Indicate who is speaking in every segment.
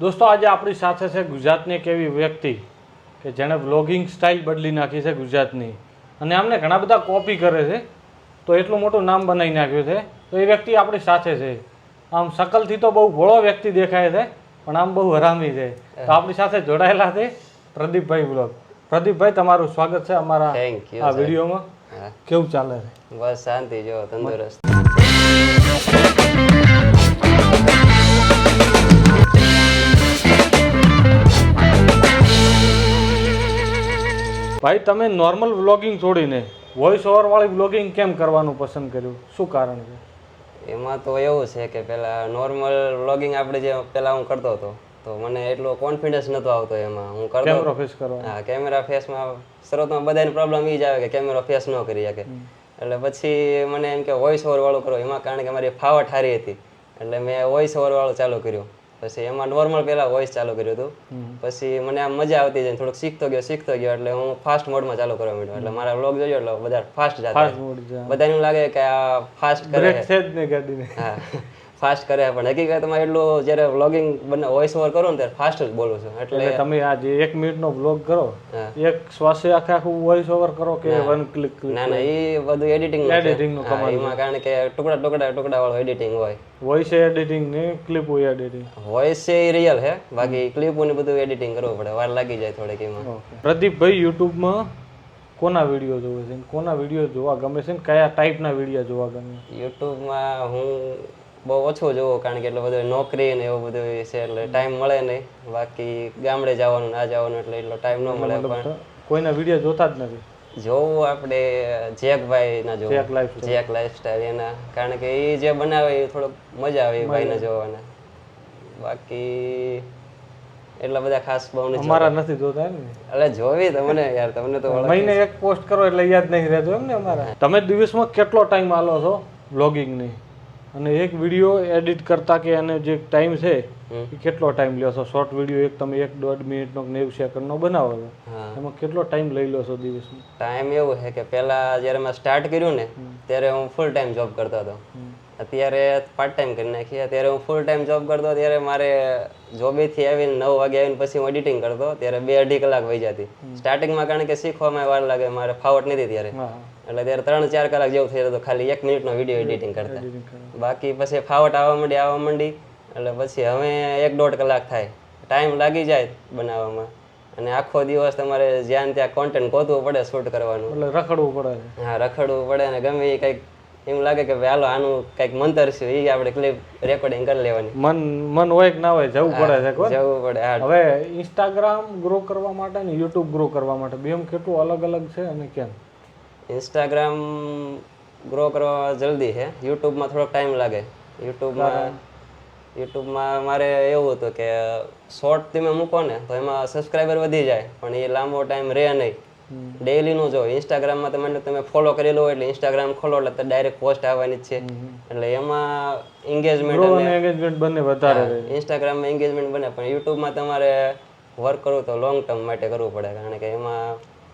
Speaker 1: દોસ્તો આજે આપણી સાથે છે ગુજરાતની એક એવી વ્યક્તિ કે જેણે વ્લોગિંગ સ્ટાઇલ બદલી નાખી છે ગુજરાતની અને આમને ઘણા બધા કોપી કરે છે તો એટલું મોટું નામ બનાવી નાખ્યું છે. તો એ વ્યક્તિ આપણી સાથે છે. આમ શકલથી તો બહુ ભોળો વ્યક્તિ દેખાય છે પણ આમ બહુ હરામી છે. તો આપણી સાથે જોડાયેલા છે પ્રદીપભાઈ વ્લોગ. પ્રદીપભાઈ તમારું સ્વાગત છે અમારા આ વિડીયોમાં. કેવું ચાલે છે?
Speaker 2: બસ શાંતિ, જો તંદુરસ્ત.
Speaker 1: ભાઈ તમે નોર્મલ વ્લોગિંગ છોડીને વોઇસ ઓવર વાળી વ્લોગિંગ કેમ કરવાનું પસંદ કર્યું? શું કારણ છે?
Speaker 2: એમાં તો એવું છે કે પેલા નોર્મલ વ્લોગિંગ આપણે જે પેલા હું કરતો હતો તો મને એટલો કોન્ફિડન્સ નતો આવતો એમાં. હું કરતો
Speaker 1: કેમેરા ફેસ કરવા.
Speaker 2: હા, કેમેરા ફેસમાં શરૂઆતમાં બધાને પ્રોબ્લેમ એ જ આવે કે કેમેરા ફેસ ન કરી શકે. એટલે પછી મને એમ કે વોઇસ ઓવર વાળું કરો. એમાં કારણ કે મારી ફાવટ સારી હતી એટલે મેં વોઇસ ઓવર વાળું ચાલુ કર્યું. પછી એમાં નોર્મલ પહેલા વોઇસ ચાલુ કર્યું હતું. પછી મને આમ મજા આવતી જાય, થોડુંક શીખતો ગયો એટલે હું ફાસ્ટ મોડમાં ચાલુ કરવા માંડ્યો. એટલે મારા વ્લોગ જોયો એટલે બધા ફાસ્ટ જતા. બધાને એવું લાગે કે આ ફાસ્ટ કરે છે. હા, ફાસ્ટ કરે પણ હકીકતમાં એટલું જ્યારે વ્લોગિંગ વોઇસ ઓવર કરું ને ત્યારે ફાસ્ટ જ બોલું છું. એટલે
Speaker 1: તમે આ જે 1 મિનિટનો વ્લોગ કરો એક શ્વાસે આખું વોઇસ ઓવર કરો કે વન ક્લિક?
Speaker 2: ના, એ બધું એડિટિંગનું કામ. એમાં કારણ કે ટુકડા વાળું એડિટિંગ હોય.
Speaker 1: વોઇસ એડિટિંગ ને ક્લિપ એડિટિંગ.
Speaker 2: વોઇસ છે એ રિયલ છે, બાકી ક્લિપ ને બધું એડિટિંગ કરવું પડે, વાર લાગી જાય થોડીક એમાં.
Speaker 1: પ્રદીપભાઈ યુટ્યુબમાં કોના વિડીયો જોવે છે? કોના વિડીયો જોવા ગમે છે? કયા ટાઈપના વિડીયો જોવા ગમે?
Speaker 2: યુટ્યુબમાં હું બહુ ઓછું જોઉં કારણ કે એટલે બધું નોકરી ને એવું બધું છે એટલે ટાઈમ મળે નહીં. બાકી ગામડે જવાનું ના જવાનું એટલે એટલો ટાઈમ ન મળે. પણ
Speaker 1: કોઈના વિડીયો જોતા જ નથી?
Speaker 2: જોવું આપણે જેકભાઈ ના જોવું, જેક લાઈફસ્ટાઈલ એના, કારણ કે એ જે બનાવે એ થોડોક મજા આવે એ ભાઈને જોવાના. બાકી એટલા બધા ખાસ બહુ નથી.
Speaker 1: અમારા નથી જોતા ને
Speaker 2: એટલે જોવી તમને યાર, તમને તો
Speaker 1: મહિને એક પોસ્ટ કરો એટલે યાદ નહીં રહેતું એમ ને અમારા. તમે દિવસમાં કેટલો ટાઈમ આલો છો વ્લોગિંગની? અને એક વિડીયો એડિટ કરતા કે એને જે ટાઈમ છે એ કેટલો ટાઈમ લ્યો છો? શોર્ટ વિડીયો એક તમે 1-1.5 મિનિટનો 90 સેકન્ડનો બનાવો છો, એમાં કેટલો ટાઈમ લઈ લો છો દિવસમાં?
Speaker 2: ટાઈમ એવું છે કે પહેલા જ્યારે મેં સ્ટાર્ટ કર્યું ને ત્યારે હું ફૂલ ટાઈમ જોબ કરતો હતો. અત્યારે પાર્ટ ટાઈમ કરી નાખી. ત્યારે હું ફૂલ ટાઈમ જોબ કરતો ત્યારે મારે જોબેથી આવીને 9 વાગે આવીને પછી હું એડિટિંગ કરતો ત્યારે 2-2.5 કલાક વહી જતી. સ્ટાર્ટિંગમાં કારણ કે શીખવામાં વાર લાગે, મારે ફાવટ નથી ત્યારે, એટલે ત્યારે 3-4 કલાક જેવું થઈ જતું ખાલી 1 મિનિટનો વિડીયો એડિટિંગ કરતા. બાકી પછી ફાવટ આવવા માંડી એટલે પછી હવે 1-1.5 કલાક થાય. ટાઈમ લાગી જાય બનાવવામાં અને આખો દિવસ તમારે જ્યાં ત્યાં કોન્ટેન્ટ ગોતવું પડે, શૂટ કરવાનું.
Speaker 1: એટલે રખડવું પડે.
Speaker 2: હા, રખડવું પડે અને ગમે એ કંઈક એમ લાગે કે હાલો આનું કંઈક મંતર છે એ આપણે ક્લિપ રેકોર્ડિંગ કરી લેવાની.
Speaker 1: મન હોય કે ના હોય જવું પડે છે.
Speaker 2: જવું પડે.
Speaker 1: હવે ઇન્સ્ટાગ્રામ ગ્રો કરવા માટે ને યુટ્યુબ ગ્રો કરવા માટે બેમ કેટલું અલગ અલગ છે અને કેમ?
Speaker 2: ઇન્સ્ટાગ્રામ ગ્રો કરવા જલ્દી છે, યુટ્યુબમાં થોડોક ટાઈમ લાગે. યુટ્યુબમાં મારે એવું હતું કે શોર્ટ તમે મૂકો ને તો એમાં સબસ્ક્રાઈબર વધી જાય પણ એ લાંબો ટાઈમ રહે નહીં. ડેઈલીનું જો ઇન્સ્ટાગ્રામમાં તમે ફોલો કરેલું હોય એટલે ઇન્સ્ટાગ્રામ ખોલો એટલે ડાયરેક્ટ પોસ્ટ આવવાની જ છે. એટલે એમાં એંગેજમેન્ટ
Speaker 1: બંને વધારે.
Speaker 2: ઇન્સ્ટાગ્રામમાં એંગેજમેન્ટ બને પણ યુટ્યુબમાં તમારે વર્ક કરવું તો લોંગ ટર્મ માટે કરવું પડે કારણ કે એમાં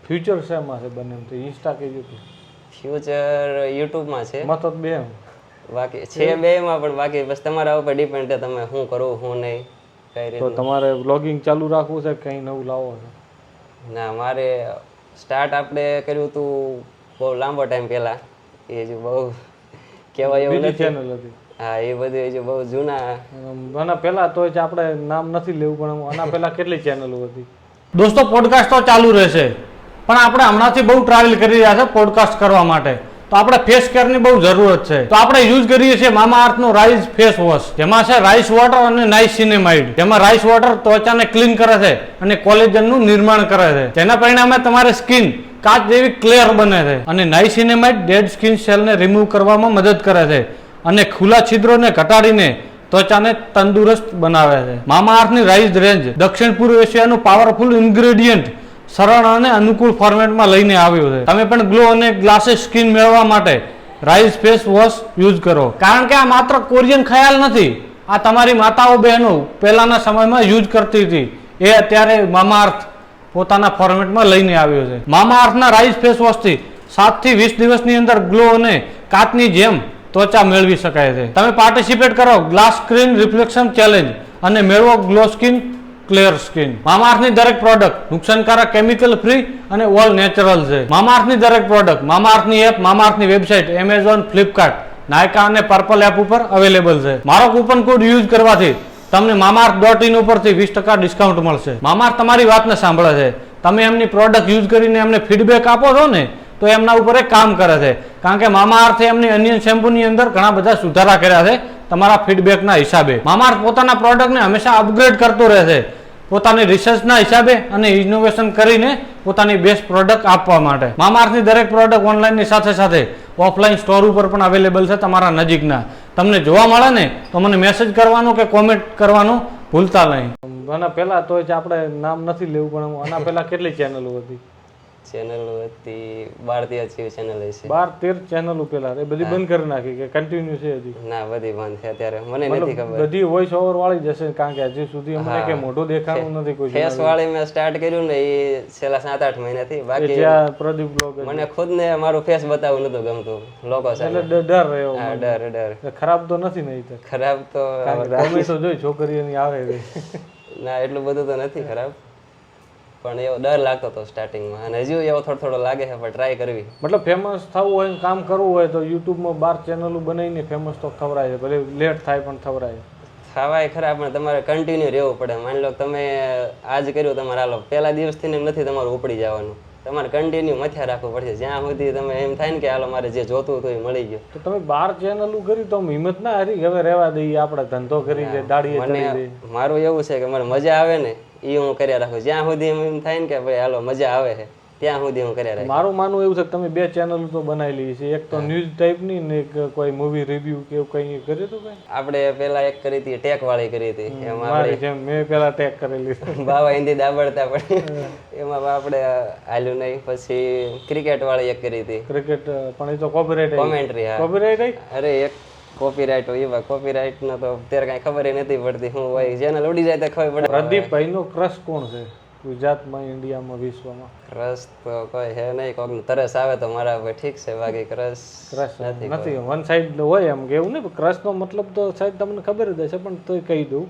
Speaker 1: ફ્યુચર શેમાં છે બંને? ઇન્સ્ટા કે યુટ્યુબ?
Speaker 2: ફ્યુચર યુટ્યુબમાં છે.
Speaker 1: મતલબ બે
Speaker 2: બાકી છે બેમાં, પણ બાકી બસ તમારા ઉપર ડિપેન્ડ છે તમે શું કરવું શું નહીં કઈ રીતે.
Speaker 1: તો તમારે વ્લોગિંગ ચાલુ રાખવું છે કંઈ નવું લાવો છે?
Speaker 2: ના, મારે સ્ટાર્ટ આપણે કર્યું હતું બહુ લાંબો ટાઈમ પહેલા. એ જો બહુ કહેવાય એવું નથી.
Speaker 1: ચેનલ હતી.
Speaker 2: હા, એ બધું જો બહુ જૂના
Speaker 1: પહેલા તો આપણે નામ નથી લેવું પણ આના પહેલા કેટલી ચેનલો હતી? દોસ્તો પોડકાસ્ટ તો ચાલુ રહેશે પણ આપણે હમણાંથી બહુ ટ્રાવેલ કરી રહ્યા છે પોડકાસ્ટ કરવા માટે, તો આપણે ફેસ કેરની બહુ જરૂરત છે. તો આપણે યુઝ કરીએ છીએ મામાઅર્થનો રાઈસ ફેસ વોશ, જેમાં છે રાઈસ વોટર અને નાઇસિનેમાઇડ. જેમાં રાઈસ વોટર ત્વચાને ક્લીન કરે છે અને કોલેજનનું નિર્માણ કરે છે, જેના પરિણામે તમારી સ્કિન કાચ જેવી ક્લિયર બને છે. અને નાઇસિનેમાઇડ ડેડ સ્કિન સેલને રિમૂવ કરવામાં મદદ કરે છે અને ખુલ્લા છિદ્રોને ઘટાડીને ત્વચાને તંદુરસ્ત બનાવે છે. મામાઅર્થની રાઈસ રેન્જ દક્ષિણ પૂર્વ એશિયાનું પાવરફુલ ઇન્ગ્રેડિયન્ટ સરળ અને અનુકૂળ ફોર્મેટમાં લઈને આવ્યું છે. તમે પણ ગ્લો અને ગ્લાસી સ્કિન મેળવવા માટે રાઈસ ફેસ વોશ યુઝ કરો, કારણ કે આ માત્ર કોરિયન ખ્યાલ નથી. આ તમારી માતાઓ બહેનો પહેલાના સમયમાં યુઝ કરતી હતી, એ અત્યારે મામાઅર્થ પોતાના ફોર્મેટમાં લઈને આવ્યો છે. મામાઅર્થના રાઈસ ફેસ વોશથી 7 થી 20 દિવસની અંદર ગ્લો અને કાચની જેમ ત્વચા મેળવી શકાય છે. તમે પાર્ટિસિપેટ કરો ગ્લાસ સ્ક્રીન રિફ્લેક્શન ચેલેન્જ અને મેળવો ગ્લો સ્કિન, ક્લિયર સ્કિન. મામાઅર્થની દરેક પ્રોડક્ટ નુકસાનકારક, કેમિકલ ફ્રી અને ઓલ નેચરલ છે. મામાઅર્થની દરેક પ્રોડક્ટ, મામાઅર્થની એપ, મામાઅર્થની વેબસાઇટ, એમેઝોન, ફ્લિપકાર્ટ, નાયકા અને પર્પલ એપ ઉપર અવેલેબલ છે. મારો કૂપન કોડ યુઝ કરવાથી તમને મામાઅર્થ.in ઉપરથી 20% ડિસ્કાઉન્ટ મળશે. મામાઅર્થ તમારી વાતને સાંભળે છે. તમે એમની પ્રોડક્ટ યુઝ કરીને એમને ફીડબેક આપો છો ને, તો એમના ઉપર એક કામ કરે છે. કારણ કે મામાઅર્થે એમની અનિયન શેમ્પૂની અંદર ઘણા બધા સુધારા કર્યા છે તમારા ફીડબેકના હિસાબે. મામાઅર્થ પોતાના પ્રોડક્ટને હંમેશા અપગ્રેડ કરતો રહે છે, પોતાની રિસર્ચના હિસાબે અને ઇનોવેશન કરીને પોતાની બેસ્ટ પ્રોડક્ટ આપવા માટે. મામાઅર્થની દરેક પ્રોડક્ટ ઓનલાઈનની સાથે સાથે ઓફલાઈન સ્ટોર ઉપર પણ અવેલેબલ છે તમારા નજીકના. તમને જોવા મળે ને તો મને મેસેજ કરવાનું કે કોમેન્ટ કરવાનું ભૂલતા નહીં. આના પહેલા તો આપણે નામ નથી લેવું, પણ આના પહેલા કેટલી ચેનલો હતી?
Speaker 2: ચેનલ હતી 12-13 ચેનલ હશે.
Speaker 1: 12-13 ચેનલો પેલા એ બધી બંધ કરી નાખી કે કન્ટિન્યુ છે હજી?
Speaker 2: ના, બધી બંધ છે અત્યારે, મને નથી ખબર.
Speaker 1: બધી વોઇસ ઓવર વાળી જશે, કારણ કે હજી સુધી અમને કે મોઢું દેખાણું નથી કોઈ.
Speaker 2: ફેસ વાળી મેં સ્ટાર્ટ કર્યું ને એ છેલ્લા 7-8 મહિનાથી. બાકી
Speaker 1: પ્રદીપ બ્લોગ
Speaker 2: મને ખુદ ને મારું ફેસ બતાવવું નતું ગમતું લોકો સામે.
Speaker 1: એટલે ડર રહ્યો.
Speaker 2: હા, ડર.
Speaker 1: ખરાબ તો નથી ને?
Speaker 2: ખરાબ તો
Speaker 1: તો જોઈ છોકરીઓની આવે
Speaker 2: ના, એટલું બધું તો નથી ખરાબ, પણ એવો ડર લાગતો હતો સ્ટાર્ટિંગમાં, અને હજુ એવો થોડો લાગે છે, પણ ટ્રાય કરવી.
Speaker 1: મતલબ ફેમસ થવું હોય, કામ કરવું હોય તો યુટ્યુબમાં 12 ચેનલો બનાવીને ફેમસ તો થવરાય છે. ભલે લેટ થાય પણ થવરાય.
Speaker 2: થવાય ખરા, પણ તમારે કન્ટિન્યુ રહેવું પડે. માની લો તમે આજ કર્યું, તમારે હાલો પહેલા દિવસથી ને નથી તમારું ઉપડી જવાનું. તમારે કન્ટિન્યુ મથ્યા રાખવું પડશે, જ્યાં સુધી તમે એમ થાય ને કે હાલો મારે જે જોતું હતું એ મળી ગયું.
Speaker 1: તો તમે 12 ચેનલો કરી તો હિંમત ના હારી હવે રહેવા દઈએ, આપણે ધંધો કરી દે, દાડીએ ચડી દે.
Speaker 2: મારું એવું છે કે મને મજા આવે ને એ હું કર્યા રાખું. જ્યાં સુધી એમ થાય ને કે ભાઈ હાલો મજા આવે છે, ત્યાં સુધી હું કર્યા રાખું.
Speaker 1: મારું માનવું એવું છે કે તમે 2 ચેનલો તો બનાવેલી છે, એક તો ન્યૂઝ ટાઈપની ને એક કોઈ મૂવી રિવ્યુ કે એવું કંઈ કર્યું હતું? કંઈ
Speaker 2: આપણે પેલા એક કરી હતી, ટેક વાળી કરી હતી. એમાં
Speaker 1: મારી જેમ મેં પેલા ટેક કરેલી
Speaker 2: બાવા હિન્દી દાબડતા, પણ એમાં આપણે હાલ્યું નહીં. પછી ક્રિકેટ વાળી એક કરી હતી.
Speaker 1: ક્રિકેટ પણ એ તો કોપીરાઇટ
Speaker 2: કોમેન્ટ્રી. હા,
Speaker 1: કોપીરાઇટ.
Speaker 2: અરે એક કોપીરાઇટ હોય, એવા કોપીરાઇટ નો તો અત્યારે કઈ ખબર નથી પડતી. હું હોય ચેનલ ઉડી જાય તો ખબર પડે.
Speaker 1: પ્રદીપભાઈ નો ક્રશ કોણ છે ગુજરાતમાં, ઇન્ડિયામાં, વિશ્વમાં?
Speaker 2: ક્રશ તો કોઈ હે નહીં. કોક તરસ આવે તો મારા પર ઠીક છે, બાકી ક્રશ
Speaker 1: નથી. વન સાઈડ હોય એમ કેવું ને. ક્રશ નો મતલબ તો સાઈડ તમને ખબર જ હશે, પણ તોય કહી દઉં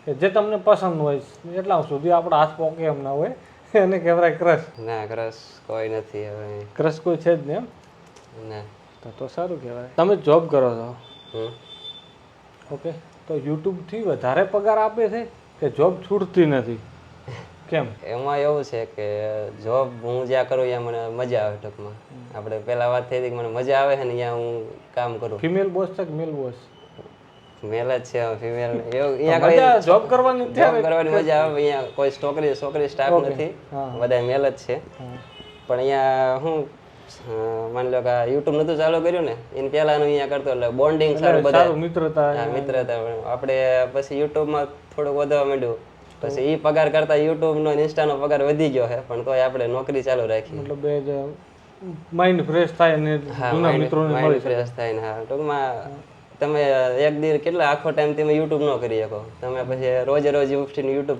Speaker 1: કે જે તમને પસંદ હોય એટલા સુધી આપણા હાથ પોકે એમ ના હોય એને કહેવાય ક્રશ.
Speaker 2: ના, ક્રશ કોઈ નથી હવે.
Speaker 1: ક્રશ કોઈ છે જ ને? એમ
Speaker 2: ના.
Speaker 1: તો સારું કહેવાય. તમે જોબ કરો છો, ઓકે, તો યુટ્યુબ થી વધારે પગાર આપે છે કે જોબ છૂટતી નથી? કેમ?
Speaker 2: એમાં એવું છે કે જોબ હું જ્યાં કરું ત્યાં મને મજા આવે. ટૂંકમાં આપણે પેલા વાત થઈ હતી કે મને મજા આવે છે ને ત્યાં હું કામ કરું.
Speaker 1: ફિમેલ બોસ છે કે મેલ બોસ?
Speaker 2: મેલ જ છે. ફિમેલ એવું
Speaker 1: જોબ કરવાની
Speaker 2: મજા આવે. અહીંયા કોઈ છોકરી સ્ટાફ નથી, બધા મેલ જ છે. પણ અહીંયા હું માની લો કે યુટ્યુબ નતું ચાલુ કર્યું ને એને પહેલાનું અહીંયા કરતો, એટલે બોન્ડિંગ સારું, બધા મિત્રતા. આપણે પછી યુટ્યુબમાં થોડુંક વધવા માંડ્યું, પછી એ પગાર કરતા યુટ્યુબ નો ઇન્સ્ટાનો પગાર વધી ગયો છે, પણ તોય આપણે નોકરી ચાલુ રાખી.
Speaker 1: મતલબ માઇન્ડ ફ્રેશ થાય ને જૂના મિત્રોને મળી
Speaker 2: ફ્રેશ થાય ને. હા, ટૂંકમાં તમે એક દિવસ કેટલા આખો ટાઈમ તમે યુટ્યુબ ન કરી શકો. તમે પછી રોજે રોજ ઉઠીને યુટ્યુબ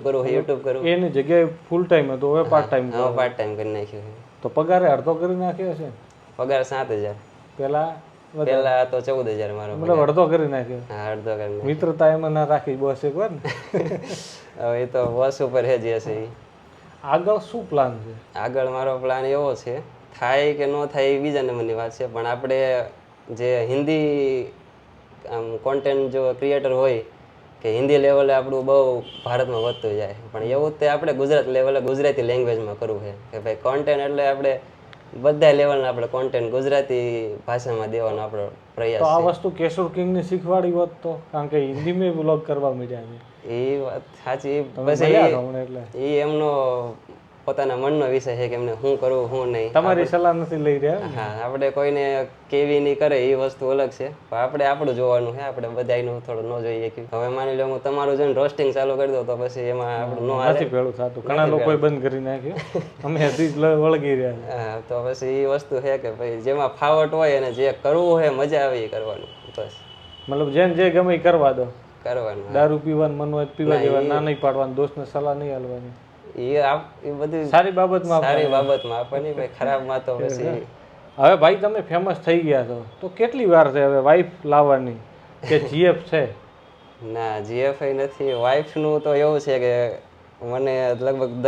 Speaker 2: કરવું.
Speaker 1: એની જગ્યાએ ફૂલ ટાઈમ હતો, હવે પાર્ટ ટાઈમ.
Speaker 2: હા, પાર્ટ ટાઈમ કરી નાખ્યું.
Speaker 1: તો પગારે અડધો કરી નાખ્યો છે?
Speaker 2: પગાર 7000. પેલા તો 14000 મારો.
Speaker 1: મતલબ અડધો કરી નાખ્યો?
Speaker 2: હા, અડધો કરી નાખ્યો.
Speaker 1: મિત્રતા એમાં ના રાખી બોસ એક વાર ને.
Speaker 2: હવે એ તો બોસ ઉપર હે જે હશે.
Speaker 1: આગળ શું પ્લાન છે?
Speaker 2: આગળ મારો પ્લાન એવો છે, થાય કે ન થાય એ બીજા નંબરની વાત છે, પણ આપણે જે હિન્દી આમ કોન્ટેન્ટ જો ક્રિએટર હોય કે હિન્દી લેવલે આપણું બહુ ભારતમાં વધતું જાય, પણ એવું તે આપણે ગુજરાત લેવલે ગુજરાતી લેંગ્વેજમાં કરવું છે કે ભાઈ કોન્ટેન્ટ એટલે આપણે બધા લેવલના આપણે કોન્ટેન્ટ ગુજરાતી ભાષામાં દેવાનો આપણો પ્રયાસ.
Speaker 1: તો આ વસ્તુ કેશોર કિંગને શીખવાડી હોત તો, કારણ કે હિન્દીમાં વ્લોગ કરવા મળ્યા છે.
Speaker 2: એ વાત સાચી. પછી એ એમનો પોતાના મનનો વિષય છે કે એમને શું કરવું શું નહીં.
Speaker 1: તમારી સલાહ નથી લઈ રહ્યા?
Speaker 2: હા, આપણે કોઈને કેવી નહીં કરે એ વસ્તુ અલગ છે, પણ આપણે આપણું જોવાનું છે. આપણે બધાનું થોડું ન જોઈએ. હવે માની લો હું તમારું જોઈને રોસ્ટિંગ ચાલુ કરી દઉં તો પછી એમાં આપણું નથી ભેળું થતું. ઘણા લોકોએ બંધ કરી નાખ્યું, અમે હજી વળગી રહ્યા. હા, તો પછી એ વસ્તુ છે કે ભાઈ જેમાં ફાવટ હોય અને જે કરવું હોય મજા આવે એ કરવાનું. બસ મતલબ જેને જે ગમે એ કરવા દો. દારૂ પીવાનું મન હોય પીવા દેવા, ના નહીં પાડવાનું, દોસ્તને સલાહ નહીં આલવાની. એ બધી સારી બાબતમાં આપવાની ભાઈ, ખરાબમાં તો પછી. હવે ભાઈ તમે ફેમસ થઈ ગયા છો તો કેટલી વાર છે હવે વાઈફ લાવવાની કે જીએફ છે ના જીએફઆઈ નથી. વાઈફનું તો એવું છે કે મને લગભગ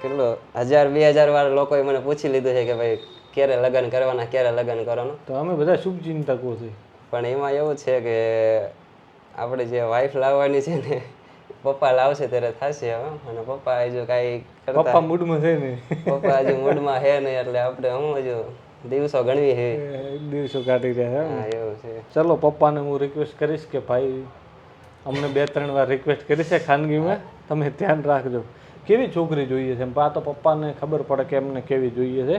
Speaker 2: કેટલો 1000-2000 વાર લોકોએ મને પૂછી લીધું છે કે ભાઈ ક્યારે લગ્ન કરવાના, ક્યારે લગ્ન કરવાનું.
Speaker 1: તો અમે બધા શુભ ચિંતકો છે.
Speaker 2: પણ એમાં એવું છે કે આપણે જે વાઈફ લાવવાની છે ને પપ્પા લાવશે ત્યારે થશે હવે. અને પપ્પા હજુ કાંઈ
Speaker 1: પપ્પા મૂડમાં છે ને,
Speaker 2: પપ્પા હજુ મૂડમાં છે નહીં, એટલે આપણે હું હજુ દિવસો ગણવી છે.
Speaker 1: દિવસો કાઢી રહ્યા છે.
Speaker 2: હા એવું છે.
Speaker 1: ચલો પપ્પાને હું રિક્વેસ્ટ કરીશ કે ભાઈ અમને 2-3 વાર રિક્વેસ્ટ કરી છે ખાનગીમાં, તમે ધ્યાન રાખજો. કેવી છોકરી જોઈએ છે? આ તો પપ્પાને ખબર પડે કે એમને કેવી જોઈએ છે.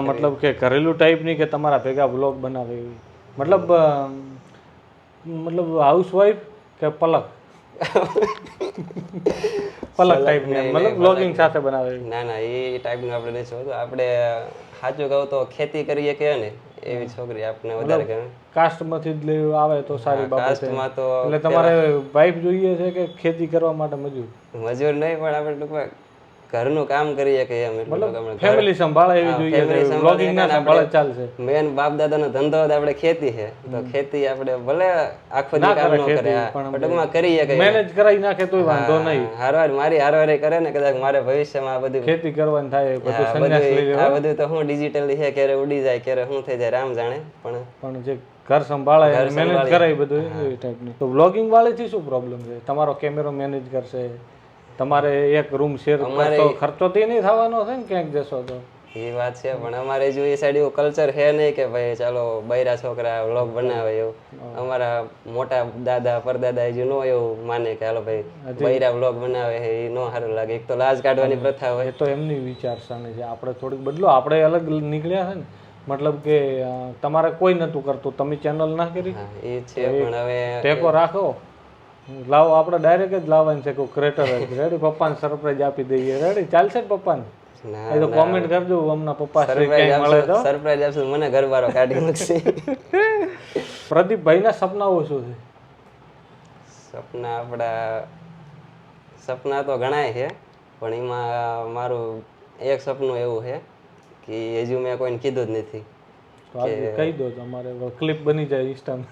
Speaker 1: મતલબ કે ઘરેલું ટાઈપની કે તમારા ભેગા વ્લોગ બનાવે એવી? મતલબ હાઉસવાઈફ કે પલક પલક ટાઈપની, મતલબ વ્લોગિંગ સાથે બનાવે એવી?
Speaker 2: ના ના એ ટાઈપનું આપણે નહીં શોધવું. આપણે સાચું કહું તો ખેતી કરીએ કે ને એવી છોકરી આપણે વધારે ગમે.
Speaker 1: કાસ્ટમાંથી જ લેવું આવે તો સારી બાબત છે.
Speaker 2: કાસ્ટમાં તો
Speaker 1: એટલે તમારે વાઈફ જોઈએ છે કે ખેતી કરવા માટે મજૂર?
Speaker 2: મજૂર નહીં, પણ આપણે ટૂંકમાં ઘરનું કામ કરીએ કે એમ.
Speaker 1: મતલબ ફેમિલી સંભાળે એવી જોઈએ છે. વ્લોગિંગ ના સંભાળે ચાલશે.
Speaker 2: મેન બાપ દાદાનો ધંધો જ આપણે ખેતી છે, તો ખેતી આપણે ભલે આખો દી કામ ન કરે પણ ટૂંકમાં કરીએ કે
Speaker 1: મેનેજ કરાવી નાખે તોય વાંધો નહીં.
Speaker 2: હારવાર મારી હારવારે કરે ને, કદાચ મારે ભવિષ્યમાં આ બધું
Speaker 1: ખેતી કરવાની થાય, બધું સંન્યાસ લઈ
Speaker 2: આ બધું તો હું ડિજિટલી છે, ક્યારે ઉડી જાય ક્યારે શું થઈ જાય રામ જાણે.
Speaker 1: પણ જે ઘર સંભાળે મેનેજ કરાય બધું એવી ટાઈપની. તો વ્લોગિંગ વાળીથી શું પ્રોબ્લેમ છે? તમારો કેમેરો મેનેજ કરશે, તમારે એક રૂમ શેર કરશો, ખર્ચો તે નહીં થવાનો છે ને ક્યાંક જશો તો?
Speaker 2: એ વાત છે, પણ અમારે જો એ સાઈડ એવું કલ્ચર છે નહીં કે ભાઈ ચાલો બૈરા છોકરા વ્લોગ બનાવે એવું. અમારા મોટા દાદા પરદાદા હજુ નો એવું માને કે હાલો ભાઈ બૈરા વ્લોગ બનાવે છે, એ નો સારું લાગે. એક તો લાજ કાઢવાની પ્રથા હોય.
Speaker 1: એ તો એમની વિચારસરણી છે. આપણે થોડીક બદલો, આપણે અલગ નીકળ્યા છે ને. મતલબ કે તમારે કોઈ નતું કરતું, તમે ચેનલ ના કરી,
Speaker 2: એ છે. પણ હવે
Speaker 1: ટેકો રાખો, લાવો. આપણે ડાયરેક્ટ જ લાવવાનું છે કોઈ ક્રેટર જ. રેડી? પપ્પાને સરપ્રાઈઝ આપી દઈએ. રેડી? ચાલશે ને પપ્પાને? એ તો કોમેન્ટ કરજો હમણાં પપ્પા મળે તો
Speaker 2: સરપ્રાઈઝ આપશું, મને ઘરવાળો કાઢી મૂકશે.
Speaker 1: પ્રદીપભાઈના સપનાઓ શું છે?
Speaker 2: સપના તો ઘણાય છે, પણ એમાં મારું એક સપનું એવું છે કે હજુ મેં કોઈને કીધું જ નથી.
Speaker 1: તો આજે કહી દો, તમારે ક્લિપ બની જાય ઇન્સ્ટામાં.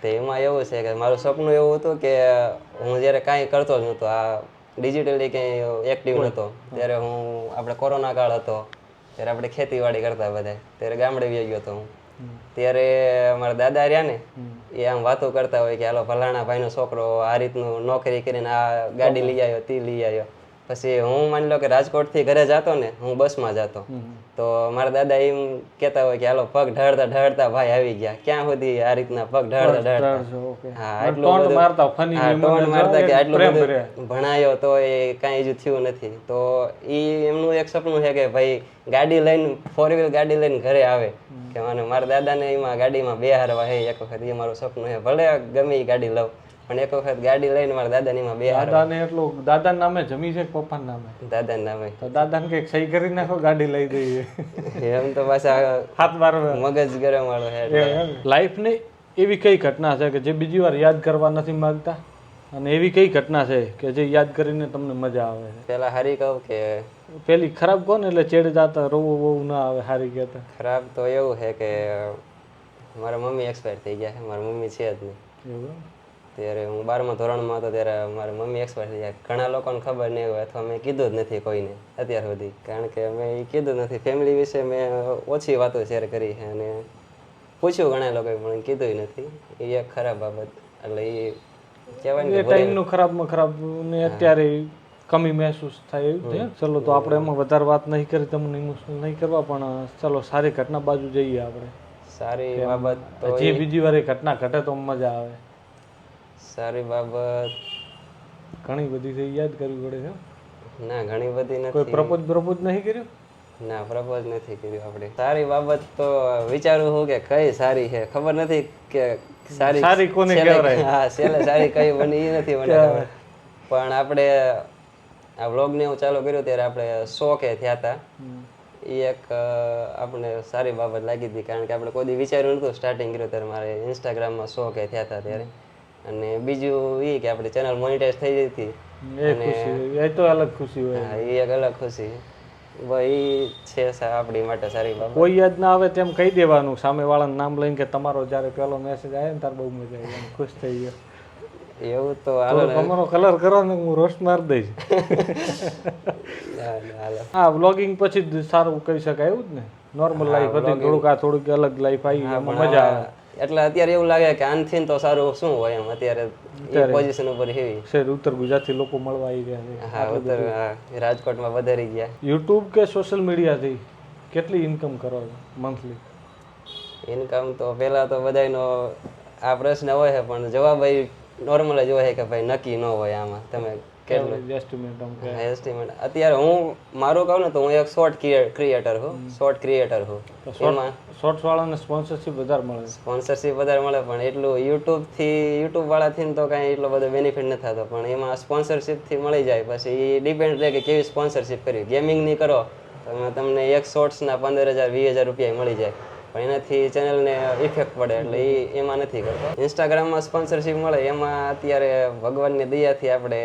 Speaker 2: તો એમાં એવું છે કે મારું સપનું એવું હતું કે હું જ્યારે કાંઈ કરતો જ નહોતો, આ ડિજિટલી કંઈ એક્ટિવ નહોતો, ત્યારે હું આપણે કોરોના કાળ હતો ત્યારે આપણે ખેતીવાડી કરતા બધા, ત્યારે ગામડે વહી ગયો હતો હું. ત્યારે મારા દાદા રહ્યા ને, એ આમ વાતો કરતા હોય કે હાલો ફલાણા ભાઈનો છોકરો આ રીતનું નોકરી કરીને આ ગાડી લઈ આવ્યો, તે લઈ આવ્યો. પછી હું માની લો કે રાજકોટથી ઘરે જતો ને, હું બસમાં જતો, તો મારા દાદા એમ કહેતા હોય કે હાલો પગ ઢળતા ઢળતા ભાઈ આવી ગયા. ક્યાં સુધી આ રીતના પગ ઢળતા ઢળતા? હા, આટલું ટોન મારતા કે આટલું બધું ભણાયો તો એ કાંઈ હજુ થયું નથી. તો એ એમનું એક સપનું છે કે ભાઈ ગાડી લઈને, 4 વ્હીલ ગાડી લઈને ઘરે આવે, કે મને મારા દાદાને એમાં ગાડીમાં બેહારવા છે એક વખત. એ મારું સપનું છે. ભલે ગમે એ ગાડી લઉં, પણ એક વખત ગાડી લઈને મારા દાદાને એમાં બેહારવા.
Speaker 1: દાદાને એટલું દાદાના નામે જમી છે કે પપ્પાના નામે?
Speaker 2: દાદાના નામે.
Speaker 1: તો દાદાને કંઈક સહી કરી નાખો, ગાડી લઈ દઈએ.
Speaker 2: એમ તો પાછા
Speaker 1: હાથ બાર
Speaker 2: મગજ ગરમ વાળો છે.
Speaker 1: લાઈફની એવી કઈ ઘટના છે કે જે બીજી વાર યાદ કરવા નથી માંગતા, અને એવી કઈ ઘટના છે કે જે યાદ કરીને તમને મજા આવે છે?
Speaker 2: પેલા હારી કહું કે
Speaker 1: પેલી ખરાબ કહો ને, એટલે ચેડ જાતા રોવું બહુ ના આવે. હારી કહેતા
Speaker 2: ખરાબ તો એવું છે કે મારા મમ્મી એક્સપાયર થઈ ગયા છે. મારા મમ્મી છે જ નહીં.
Speaker 1: એવું?
Speaker 2: ત્યારે હું 12મા ધોરણમાં હતો ત્યારે મારા મમ્મી એક્સપાયર થઈ ગયા. ઘણા લોકોને ખબર નહીં હોય, અથવા મેં કીધું જ નથી કોઈને અત્યાર સુધી, કારણ કે મેં એ કીધું નથી. ફેમિલી વિશે મેં ઓછી વાતો શેર કરી છે, અને પૂછ્યું ઘણા લોકોએ પણ કીધું નથી. એ એક ખરાબ બાબત. એટલે એ કહેવાય ને
Speaker 1: ટાઈમનું ખરાબમાં ખરાબ ને અત્યારે કમી મહેસૂસ થાય એવું છે. ચલો, તો આપણે એમાં વધારે વાત નહીં કરી, તમને ઇમોશનલ નહીં કરવા, પણ ચલો સારી ઘટના બાજુ જઈએ આપણે.
Speaker 2: સારી બાબત તો
Speaker 1: જે બીજી વાર એ ઘટના ઘટે તો મજા આવે.
Speaker 2: સારી બાબત
Speaker 1: ઘણી બધી છે, યાદ કરવી પડે છે.
Speaker 2: ના, ઘણી બધી નથી.
Speaker 1: કોઈ પ્રપોઝ નહીં કર્યું?
Speaker 2: ના, પ્રપોઝ નથી કર્યું આપણે. સારી બાબત તો વિચારું હું કે કઈ સારી છે, ખબર નથી કે સારી
Speaker 1: કોને કહેવાય.
Speaker 2: હા, છેલ્લે સારી કઈ બની એ નથી મને ખબર. પણ આપણે આ વ્લોગને હું ચાલુ કર્યું ત્યારે આપણે 100K થયા હતા. એ એક આપણે સારી બાબત લાગી હતી, કારણ કે આપણે કોઈ દી વિચાર્યું નહોતું. સ્ટાર્ટિંગ કર્યું ત્યારે મારે ઇન્સ્ટાગ્રામમાં 100K થયા હતા ત્યારે. અને બીજું એ કે આપણી ચેનલ મોનિટાઈઝ થઈ ગઈ હતી.
Speaker 1: એ તો અલગ ખુશી હોય.
Speaker 2: હા, એ એક અલગ ખુશી. ભાઈ છે આપણી માટે સારી બાબત.
Speaker 1: કોઈ યાદ ના આવે તેમ કહી દેવાનું સામે વાળાનું નામ લઈને કે તમારો જ્યારે પેલો મેસેજ આવ્યો ને ત્યારે બહુ મજા આવી, ખુશ થઈ ગયો.
Speaker 2: એવું તો હાલો ને.
Speaker 1: તમારો કલર કરો ને હું રોસ્ટ મારી દઈશ.
Speaker 2: હાલો.
Speaker 1: હા વ્લોગિંગ પછી જ સારું કહી શકાય એવું જ ને. નોર્મલ લાઈફ હતી થોડુંક આ થોડુંક અલગ લાઈફ આવી એમાં મજા આવે.
Speaker 2: એટલે અત્યારે એવું લાગે કે આનથી તો સારું શું હોય એમ અત્યારે એ પોઝિશન ઉપર હેવી.
Speaker 1: શહેર ઉત્તર ગુજરાતથી લોકો મળવા આવી ગયા છે.
Speaker 2: હા ઉત્તર રાજકોટમાં વધારી ગયા.
Speaker 1: યુટ્યુબ કે સોશિયલ મીડિયાથી કેટલી ઇન્કમ કરો છો મંથલી?
Speaker 2: ઇન્કમ તો પહેલા તો બધાયનો આ પ્રશ્ન હોય છે પણ જવાબ નોર્મલ જ હોય કે ભાઈ નક્કી ન હોય આમાં તમે કેટલું એસ્ટિમેટ. અત્યારે હું મારું કહું ને તો હું એક શોર્ટ ક્રિએટર છું. એમાં
Speaker 1: શોર્ટ્સ વાળાને સ્પોન્સરશિપ વધારે મળે.
Speaker 2: સ્પોન્સરશિપ વધારે મળે પણ એટલું યુટ્યુબ વાળાથી તો કાંઈ એટલો બધો બેનિફિટ નથી થતો પણ એમાં સ્પોન્સરશિપથી મળી જાય. પછી એ ડિપેન્ડ રહે કે કેવી સ્પોન્સરશિપ કરવી. ગેમિંગની કરો તો તમને એક શોર્ટ્સના 15,000 20,000 રૂપિયા મળી જાય પણ એનાથી ચેનલને ઇફેક્ટ પડે એટલે એમાં નથી કરતો. ઇન્સ્ટાગ્રામમાં સ્પોન્સરશિપ મળે એમાં અત્યારે ભગવાનની દયાથી આપણે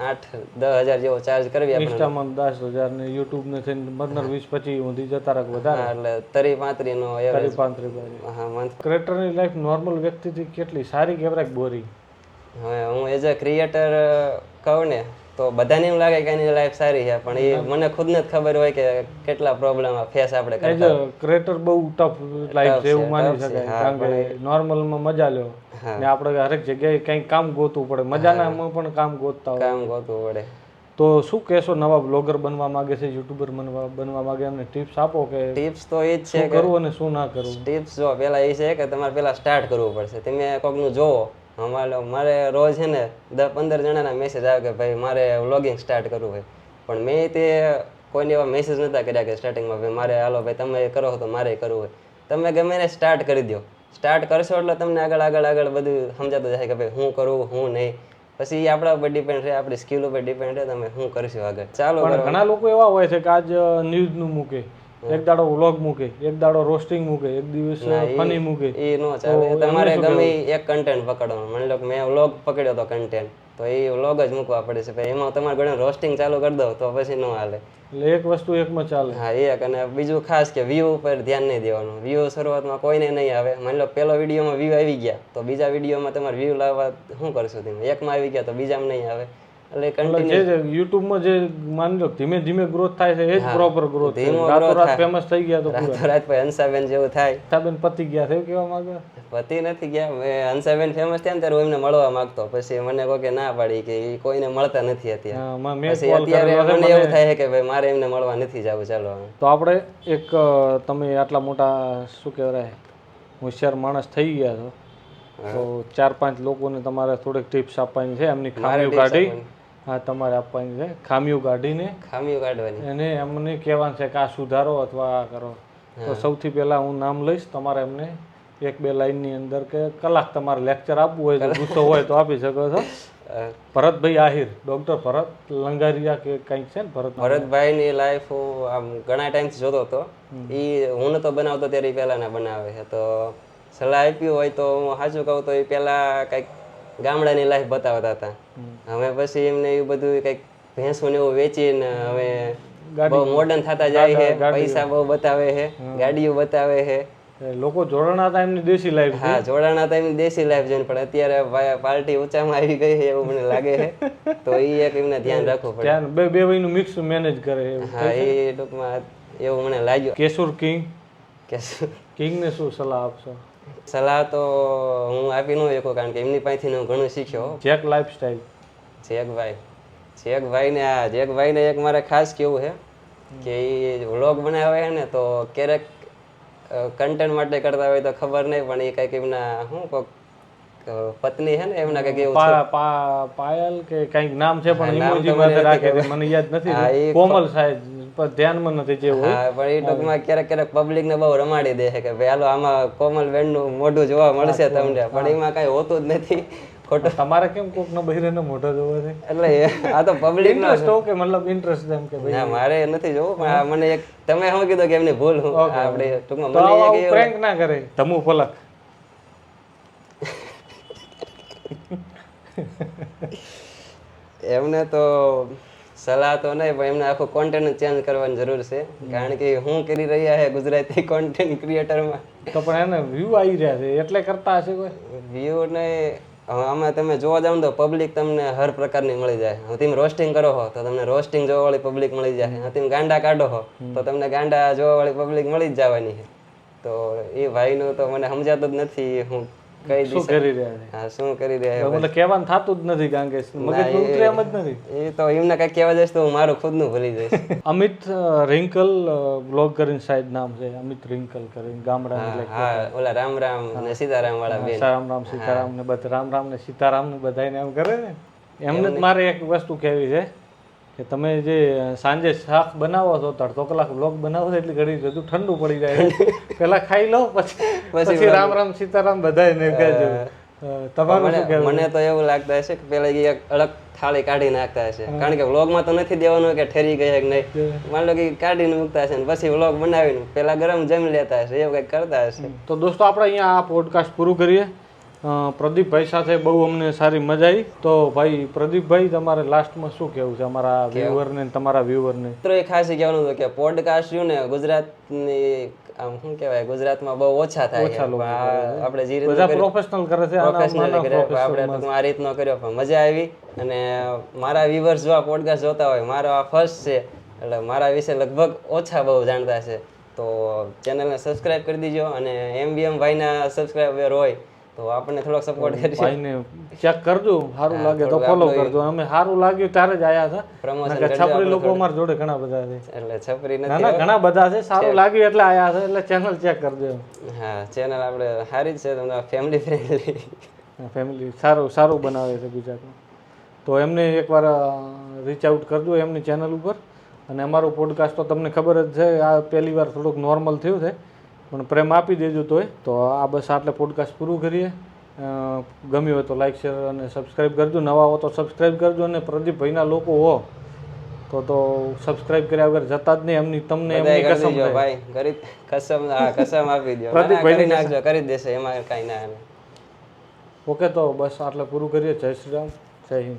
Speaker 2: 8-10,000 જેવો ચાર્જ કરવી.
Speaker 1: ઇન્સ્ટામાં 10,000 ને યુટ્યુબ ને થઈને 15-20-25 સુધી જતા રાખ વધારે
Speaker 2: એટલે 30-35 નો એવરેજ. હા મંથ.
Speaker 1: ક્રિએટરની લાઈફ નોર્મલ વ્યક્તિથી કેટલી સારી કે બોરિંગ?
Speaker 2: હવે હું એઝ અ ક્રિએટર કહું ને તો બધાને એવું લાગે કે એની લાઈફ સારી છે પણ એ મને ખુદને જ ખબર હોય કે કેટલા પ્રોબ્લેમ ફેસ આપણે કરતા.
Speaker 1: ક્રિએટર બહુ ટફ લાઈફ છે એવું માની શકાય કારણ કે નોર્મલમાં મજા લ્યો ને આપણે હરેક જગ્યાએ કંઈક કામ ગોતવું પડે. મજાનામાં પણ કામ ગોતતા હોય.
Speaker 2: કામ ગોતવું પડે.
Speaker 1: તો શું કહેશો નવા બ્લોગર બનવા માંગે છે, યુટ્યુબર બનવા માંગે અને ટિપ્સ આપો કે
Speaker 2: ટિપ્સ તો એ જ છે
Speaker 1: કે કરવું અને શું ના કરવું?
Speaker 2: ટિપ્સ જો પહેલા એ છે કે તમારે પહેલા સ્ટાર્ટ કરવું પડશે. તમે કોકનું જોવો મારે રોજ છે ને 10-15 જણાના મેસેજ આવે કે ભાઈ મારે વ્લોગિંગ સ્ટાર્ટ કરવું હોય પણ મેં તે કોઈને એવા મેસેજ નહોતા કર્યા કે સ્ટાર્ટિંગમાં ભાઈ મારે હાલો ભાઈ તમે કરો તો મારે કરવું હોય. તમે ગમે એને સ્ટાર્ટ કરી દો. સ્ટાર્ટ કરશો એટલે તમને આગળ બધું સમજાતું જાય કે ભાઈ હું કરું હું નહીં. પછી એ આપણા ઉપર ડિપેન્ડ રહે, આપણી સ્કિલ ઉપર ડિપેન્ડ રહે તમે શું કરશો આગળ. ચાલો
Speaker 1: પણ ઘણા લોકો એવા હોય છે કે આજ ન્યૂઝનું મૂકે, એક દાડો વ્લોગ મૂકે, એક દાડો રોસ્ટિંગ મૂકે, એક દિવસ ફની મૂકે.
Speaker 2: એ નો ચાલે. તમારે ગમે એક કન્ટેન્ટ પકડવાનું. માની લો કે મેં વ્લોગ પકડ્યો તો કન્ટેન્ટ તો એ વ્લોગ જ મૂકવા પડે છે. ભાઈ એમાં તમારે ઘણા રોસ્ટિંગ ચાલુ કરી દો તો પછી ન હાલે.
Speaker 1: એટલે એક વસ્તુ એકમાં ચાલે.
Speaker 2: હા એક. અને બીજું ખાસ કે વ્યૂ ઉપર ધ્યાન નહીં દેવાનું. વ્યૂ શરૂઆતમાં કોઈને નહીં આવે. માની લો પહેલો વિડીયોમાં વ્યૂ આવી ગયા તો બીજા વિડીયોમાં તમારે વ્યૂ લાવવા શું કરશો તમે? એકમાં આવી ગયા તો બીજામાં નહીં આવે. એટલે
Speaker 1: જે યુટ્યુબમાં જે માની લો ધીમે ધીમે ગ્રોથ થાય છે એ જ પ્રોપર ગ્રોથ છે. રાતોરાત ફેમસ થઈ ગયા તો
Speaker 2: રાતોરાત ભાઈ હંસાબેન જેવું થાય.
Speaker 1: હંસાબેન પતી ગયા છે કેવા માંગે?
Speaker 2: પતિ નથી ગયા. મેં હંસાબેન ફેમસ થયા ને ત્યારે હું એમને મળવા માંગતો પછી મને કોઈ કે ના પાડી કે એ કોઈને મળતા નથી અત્યારે. પછી અત્યારે મને એવું થાય કે ભાઈ મારે એમને મળવા નથી જવું. ચાલો
Speaker 1: તો આપણે એક તમે આટલા મોટા શું કહેવાય હોશિયાર માણસ થઈ ગયા છો તો 4-5 લોકોને તમારે થોડીક ટિપ્સ આપવાની છે. એમની ખામીઓ કાઢી હા તમારે આપવાની છે. ખામીઓ કાઢવાની એને એમને કહેવાનું છે કે આ સુધારો અથવા આ કરો. તો સૌથી પહેલા હું નામ લઈશ. તમારે એમને 1-2 લાઈનની અંદર કે કલાક તમારે લેક્ચર આપવું હોય તો ગુસ્સો હોય તો આપી શકો છો. ભરતભાઈ આહિર, ડોક્ટર ભરત લંગારિયા કે કંઈક છે ને
Speaker 2: ભરતભાઈની લાઈફ હું આમ ઘણા ટાઈમથી જોતો હતો. એ હું નતો બનાવતો ત્યારે પહેલાના બનાવે છે તો સલાહ આપી હોય તો હું સાચું કહું તો એ પહેલા કંઈક ગામડાની લાઈફ બતાવતા હતા. હવે પછી એમને એવું બધું કંઈક ભેંસું ને એવું વેચીને હવે બહુ મોડર્ન થતા જાય છે. પૈસા બહુ બતાવે છે, ગાડીઓ બતાવે છે.
Speaker 1: લોકો જોડાણા હતા એમની દેશી લાઈફ.
Speaker 2: હા જોડાણા હતા એમની દેશી લાઈફ જોઈને પણ અત્યારે પાર્ટી ઊંચામાં આવી ગઈ છે એવું મને લાગે છે. તો એ એક એમને ધ્યાન રાખવું પડે.
Speaker 1: બે વયનું મિક્સ મેનેજ કરે.
Speaker 2: હા એ ટૂંકમાં એવું મને લાગ્યું.
Speaker 1: કેશુર કિંગને શું સલાહ આપશો?
Speaker 2: સલાહ તો હું આપી ન શકું કારણ કે એમની પાસેથી હું ઘણું શીખ્યો.
Speaker 1: જેક લાઈફસ્ટાઈલ
Speaker 2: જેકભાઈને એક મારે ખાસ કેવું છે કે એ વ્લોગ બનાવે છે ને તો ક્યારેક કન્ટેન્ટ માટે કરતા હોય તો ખબર નહીં પણ એ કંઈક એમના શું કોક પત્ની છે ને એમના કંઈક એવું
Speaker 1: પાયલ કે કંઈક નામ છે પણ ઇમોજીમાં રાખે છે મને યાદ નથી. કોમલ સાહેબ પર ધ્યાનમાં નથી જે હોય.
Speaker 2: હા પણ એ ટૂંકમાં ક્યારેક પબ્લિક ને બહુ રમાડી દે છે કે ભાઈ હાલો આમાં કોમલ બેન નું મોઢું જોવા મળશે તમને પણ એમાં કઈ હોતું જ નથી.
Speaker 1: ખોટું. તમારે કેમ કોક નો બહિરેનો મોઢો જોવો છે?
Speaker 2: એટલે આ તો પબ્લિક નો
Speaker 1: સ્ટોક કે મતલબ ઇન્ટરેસ્ટ એમ કે
Speaker 2: ના મારે નથી જોવું પણ મને એક તમે શું કીધું કે એમની ભૂલ હું આપણે ટૂંકમાં મને એક
Speaker 1: પ્રેન્ક ના કરે ધમુ ફલક
Speaker 2: એમને તો સલાહ તો નહીં, પણ એમને આખું કોન્ટેન્ટ ચેન્જ કરવાની જરૂર છે, કારણ કે હું કરી રહ્યા છે ગુજરાતી કોન્ટેન્ટ ક્રિએટરમાં.
Speaker 1: તો પણ એને વ્યૂ આવી રહ્યા છે એટલે કરતા હશે કોઈ.
Speaker 2: વ્યૂ નહીં, હવે આમાં તમે જોવા જાવ તો પબ્લિક તમને હર પ્રકારની મળી જાય. હવે તમે રોસ્ટિંગ કરો છો તો તમને રોસ્ટિંગ જોવાવાળી પબ્લિક મળી જાય. હવે તમે ગાંડા કાઢો છો તો તમને ગાંડા જોવાવાળી પબ્લિક મળી જ જવાની છે. તો એ ભાઈનું તો મને સમજાતું જ નથી હું કઈ
Speaker 1: શું કરી રહ્યા છે.
Speaker 2: હા શું કરી રહ્યા
Speaker 1: મને કહેવાનું થતું જ નથી કારણ કે મગજ ઉતરે એમ જ નથી.
Speaker 2: એ તો એમને કઈ કહેવા જઈશ તો હું મારું ખુદનું ભૂલી જઈશ.
Speaker 1: અમિત રિંકલ બ્લોગ કરીને શાયદ નામ છે, અમિત રિંકલ કરીને ગામડા.
Speaker 2: હા ઓલા રામ રામ ને સીતારામ વાળા બેન.
Speaker 1: રામ રામ સીતારામ ને બધા રામ રામ ને સીતારામ ને બધાને એમ કરે ને. એમને જ મારે એક વસ્તુ કહેવી છે કે તમે જે સાંજે શાક બનાવો છો તો 1/2 કલાક બ્લોગ બનાવો છો એટલે ઘડી બધું ઠંડુ પડી જાય. પેલા ખાઈ લો પછી રામ રામ સીતારામ બધાને કહેજો. તમારું શું કહેવું?
Speaker 2: મને તો એવું લાગતા હશે કે પેલા એક અલગ થાળી કાઢી નાખતા હશે, કારણ કે વ્લોગમાં તો નથી દેવાનું કે ઠરી ગઈ કે નહીં. માન લો કે કાઢીને મૂકતા હશે ને પછી વ્લોગ બનાવીને પેલા ગરમ જમી લેતા હશે, એવું કંઈક કરતા હશે.
Speaker 1: તો દોસ્તો આપણે અહીંયા આ પોડકાસ્ટ પૂરું કરીએ. પ્રદીપભાઈ સાથે બહુ અમને સારી મજા આવી. તો ભાઈ પ્રદીપભાઈ તમારે લાસ્ટમાં શું કહેવું છે અમારા વ્યુઅરને ને તમારા વ્યુઅરને?
Speaker 2: મિત્રો એ ખાસ કહેવાનું હતું કે પોડકાસ્ટ રહ્યું ને ગુજરાતની આમ શું કહેવાય ગુજરાતમાં બહુ ઓછા થાય છે. આપણે જે
Speaker 1: બધા પ્રોફેશનલ કરે છે,
Speaker 2: આપણે આ રીતનો કર્યો પણ મજા આવી. અને મારા વ્યુઅર્સ જો આ પોડકાસ્ટ જોતા હોય, મારો આ ફર્સ્ટ છે એટલે મારા વિશે લગભગ ઓછા બહુ જાણતા છે. તો ચેનલને સબસ્ક્રાઇબ કરી દીજો અને MBM ભાઈના સબસ્ક્રાઇબર હોય તો આપણને થોડોક સપોર્ટ કરજો.
Speaker 1: ભાઈને ચેક કરજો, સારું લાગે તો ફોલો કરજો. અમે સારું લાગ્યું ત્યારે જ આયા હતા.
Speaker 2: પ્રમોશન
Speaker 1: છપરી લોકો અમારા જોડે ઘણા બધા છે,
Speaker 2: એટલે છપરી
Speaker 1: ના
Speaker 2: નથી.
Speaker 1: ઘણા બધા છે. સારું લાગ્યું એટલે આયા છે, એટલે ચેનલ ચેક કરજો.
Speaker 2: હા ચેનલ આપણે સારી જ છે, તમને ફેમિલી ફ્રેન્ડલી.
Speaker 1: ફેમિલી સારું બનાવે છે ગુજરાતમાં. તો એમને એકવાર રીચ આઉટ કરજો એમની ચેનલ ઉપર. અને અમારું પોડકાસ્ટ તો તમને ખબર જ છે, આ પહેલી વાર થોડુંક નોર્મલ થયું છે, પણ પ્રેમ આપી દેજો તોય. તો આ બસ આટલે પોડકાસ્ટ પૂરું કરીએ. ગમ્યું હોય તો લાઈક શેર અને સબસ્ક્રાઈબ કરજો. નવા હો તો સબસ્ક્રાઈબ કરજો. અને પ્રદીપભાઈના લોકો હો તો સબસ્ક્રાઈબ કર્યા વગર જતા જ નહીં. એમની તમને એમની કસમ છે
Speaker 2: ભાઈ, કરી કસમ આપી દો. પ્રદીપભાઈ નાખજો, કરી દેશે, એમાં કાંઈ ના.
Speaker 1: ઓકે તો બસ આટલે પૂરું કરીએ. જય શ્રી રામ, જય હિન્દ.